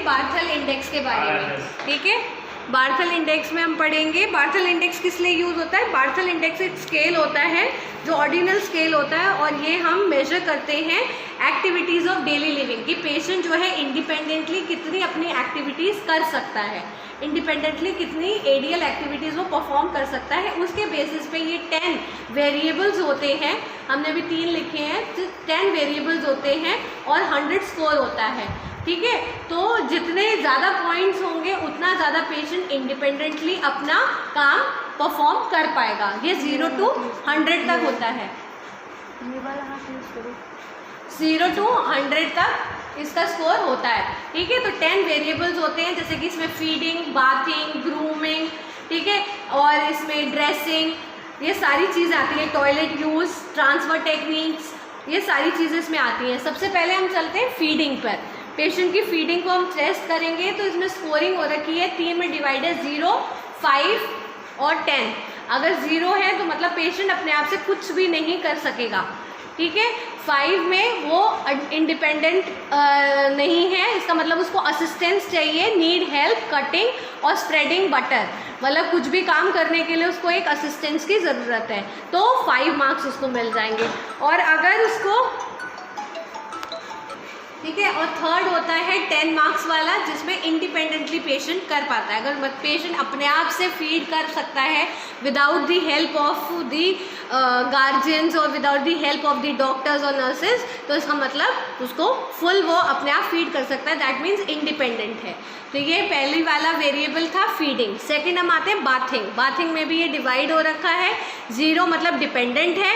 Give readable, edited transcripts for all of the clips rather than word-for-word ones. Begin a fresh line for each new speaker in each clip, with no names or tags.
बार्थल index के बारे में, ठीक है। बार्थल इंडेक्स में हम पढ़ेंगे। बार्थल इंडेक्स किस लिए यूज़ होता है? बार्थल इंडेक्स एक स्केल होता है जो ऑर्डिनल स्केल होता है, और ये हम मेजर करते हैं एक्टिविटीज़ ऑफ डेली लिविंग कि पेशेंट जो है इंडिपेंडेंटली कितनी अपनी एक्टिविटीज़ कर सकता है, इंडिपेंडेंटली कितनी एडियल एक्टिविटीज़ वो परफॉर्म कर सकता है। उसके बेसिस पे ये 10 वेरिएबल्स होते हैं, हमने भी 3 लिखे हैं, 10 वेरिएबल्स होते हैं और 100 स्कोर होता है, ठीक है। तो जितने ज़्यादा पॉइंट्स होंगे उतना ज़्यादा पेशेंट इंडिपेंडेंटली अपना काम परफॉर्म कर पाएगा। ये 0 to 100 तक होता है, 0 to 100 तक इसका स्कोर होता है, ठीक है। तो 10 वेरिएबल्स होते हैं, जैसे कि इसमें फीडिंग, बाथिंग, ग्रूमिंग, ठीक है, और इसमें ड्रेसिंग, ये सारी चीज़ें आती हैं, टॉयलेट यूज़, ट्रांसफ़र टेक्निक्स, ये सारी चीज़ें इसमें आती हैं। सबसे पहले हम चलते हैं फीडिंग पर। पेशेंट की फीडिंग को हम टेस्ट करेंगे, तो इसमें स्कोरिंग हो रखी है 3 में डिवाइड है, 0, 5 और 10। अगर 0 है तो मतलब पेशेंट अपने आप से कुछ भी नहीं कर सकेगा, ठीक है। 5 में वो इंडिपेंडेंट नहीं है, इसका मतलब उसको असिस्टेंस चाहिए, नीड हेल्प कटिंग और स्प्रेडिंग बटर, मतलब कुछ भी काम करने के लिए उसको एक असिस्टेंस की ज़रूरत है, तो 5 मार्क्स उसको मिल जाएंगे। और अगर उसको, ठीक है, और थर्ड होता है 10 मार्क्स वाला, जिसमें इंडिपेंडेंटली पेशेंट कर पाता है। अगर पेशेंट अपने आप से फीड कर सकता है without the help of the guardians और without the help of the doctors और नर्सेज, तो इसका मतलब उसको फुल वो अपने आप फीड कर सकता है, दैट मीन्स इंडिपेंडेंट है। तो ये पहली वाला वेरिएबल था फीडिंग। सेकेंड हम आते हैं बाथिंग। बाथिंग में भी ये डिवाइड हो रखा है, 0 मतलब डिपेंडेंट है,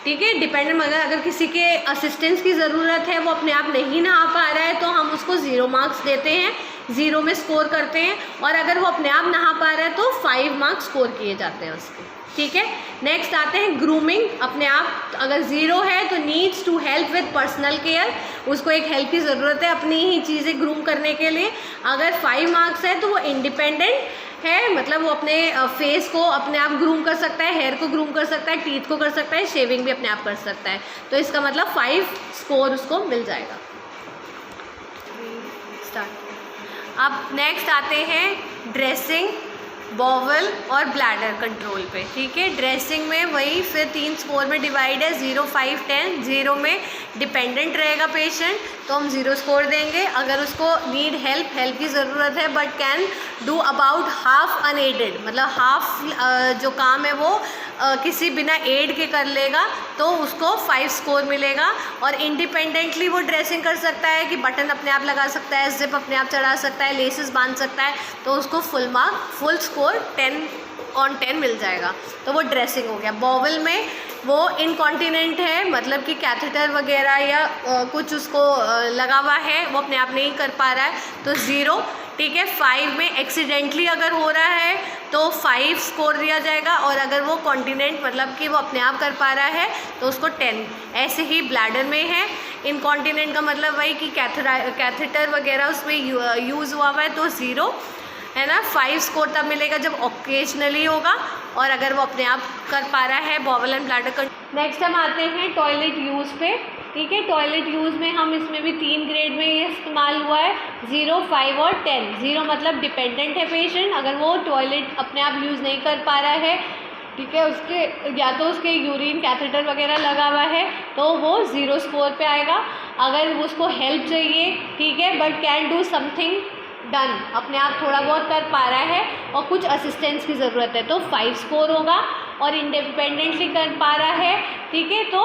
ठीक है, डिपेंडेंट मगर अगर किसी के असिस्टेंस की ज़रूरत है, वो अपने आप नहीं नहा पा रहा है, तो हम उसको 0 मार्क्स देते हैं, 0 में स्कोर करते हैं, और अगर वो अपने आप नहा पा रहा है तो 5 मार्क्स स्कोर किए जाते हैं उसके, ठीक है। नेक्स्ट आते हैं ग्रूमिंग। अपने आप अगर 0 है तो needs to help with personal care, उसको एक हेल्प की ज़रूरत है अपनी ही चीज़ें ग्रूम करने के लिए। अगर 5 मार्क्स है तो वो इंडिपेंडेंट है, मतलब वो अपने फेस को अपने आप ग्रूम कर सकता है, हेयर को ग्रूम कर सकता है, टीथ को कर सकता है, शेविंग भी अपने आप कर सकता है, तो इसका मतलब 5 स्कोर उसको मिल जाएगा। स्टार्ट। अब नेक्स्ट आते हैं ड्रेसिंग, बॉवल और ब्लैडर कंट्रोल पे, ठीक है। ड्रेसिंग में वही फिर 3 स्कोर में डिवाइड है, 0, 5, 10। 0 में डिपेंडेंट रहेगा पेशेंट, तो हम 0 स्कोर देंगे। अगर उसको नीड हेल्प की ज़रूरत है but can do about half unaided, मतलब हाफ जो काम है वो किसी बिना एड के कर लेगा, तो उसको 5 स्कोर मिलेगा। और इंडिपेंडेंटली वो ड्रेसिंग कर सकता है कि बटन अपने आप लगा सकता है, जिप अपने आप चढ़ा सकता है, लेसेस बांध सकता है, तो उसको फुल स्कोर 10/10 मिल जाएगा, तो वो ड्रेसिंग हो गया। बॉवल में वो इनकॉन्टिनेंट है, मतलब कि कैथेटर वगैरह या कुछ उसको लगा हुआ है, वो अपने आप नहीं कर पा रहा है, तो 0, ठीक है। 5 में एक्सीडेंटली अगर हो रहा है तो 5 स्कोर दिया जाएगा, और अगर वो कॉन्टिनेंट मतलब कि वो अपने आप कर पा रहा है तो उसको 10। ऐसे ही ब्लैडर में है, इनकॉन्टिनेंट का मतलब वही कि कैथेटर वगैरह उसमें यूज़ हुआ है, तो 0 है ना। 5 स्कोर तब मिलेगा जब ओकेजनली होगा, और अगर वो अपने आप कर पा रहा है बॉवल एंड ब्लैडर का। नेक्स्ट हम आते हैं टॉयलेट यूज़ पे, ठीक है। टॉयलेट यूज़ में हम इसमें भी 3 ग्रेड में ये इस्तेमाल हुआ है, 0, 5 और 10। 0 मतलब डिपेंडेंट है पेशेंट, अगर वो टॉयलेट अपने आप यूज़ नहीं कर पा रहा है, ठीक है, उसके या तो उसके यूरिन कैथेटर वगैरह लगा हुआ है, तो वो 0 स्कोर पे आएगा। अगर उसको हेल्प चाहिए, ठीक है, but can do something done, अपने आप थोड़ा बहुत कर पा रहा है और कुछ असिस्टेंस की ज़रूरत है, तो 5 स्कोर होगा। और इंडिपेंडेंटली कर पा रहा है, ठीक है, तो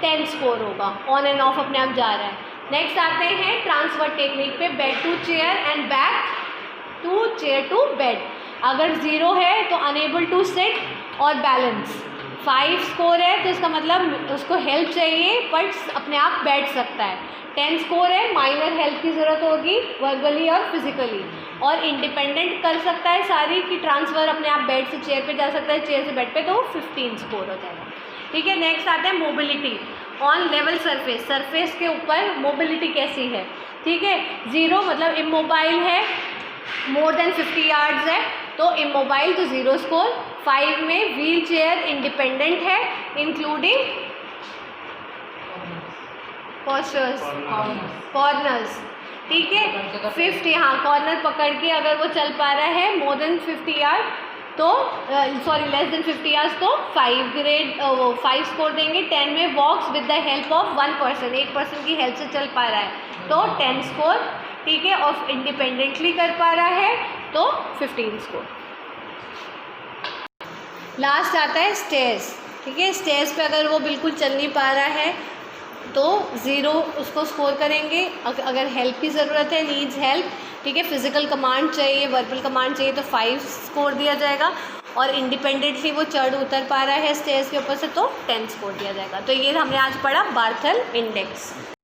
10 स्कोर होगा, ऑन एंड ऑफ अपने आप जा रहा है। नेक्स्ट आते हैं ट्रांसफ़र टेक्निक पे, bed to chair and back to chair to bed. अगर 0 है तो अनेबल टू सिट और बैलेंस। 5 स्कोर है तो इसका मतलब उसको हेल्प चाहिए बट अपने आप बैठ सकता है। 10 स्कोर है, माइनर हेल्प की ज़रूरत होगी वर्बली और फिजिकली, और इंडिपेंडेंट कर सकता है सारी की ट्रांसफ़र, अपने आप बेड से चेयर पे जा सकता है, चेयर से बेड पे, तो 15 स्कोर हो जाएगा, ठीक है। नेक्स्ट आता है mobility on level surface. Surface के ऊपर मोबिलिटी कैसी है, ठीक है। 0 मतलब इमोबाइल है, मोर देन 50 यार्ड्स है, तो इमोबाइल तो 0 स्कोर। 5 में व्हील चेयर इंडिपेंडेंट है इंक्लूडिंग पॉस्चर्स, कॉर्नर्स, ठीक है। 50, हाँ कॉर्नर पकड़ के अगर वो चल पा रहा है मोर देन 50 यार्ड तो सॉरी लेस देन 50 यार्ड्स तो 5 स्कोर देंगे। 10 में walks with the help of 1 person, एक पर्सन की हेल्प से चल पा रहा है तो 10 स्कोर, ठीक है। और इंडिपेंडेंटली कर पा रहा है तो 15 स्कोर। लास्ट आता है स्टेयर्स, ठीक है। स्टेयर्स पे अगर वो बिल्कुल चल नहीं पा रहा है तो 0 उसको स्कोर करेंगे। अगर हेल्प की ज़रूरत है, नीड्स हेल्प, ठीक है, फिजिकल कमांड चाहिए, वर्बल कमांड चाहिए तो 5 स्कोर दिया जाएगा। और इंडिपेंडेंटली वो चढ़ उतर पा रहा है स्टेयर्स के ऊपर से तो 10 स्कोर दिया जाएगा। तो ये हमने आज पढ़ा बार्थेल इंडेक्स।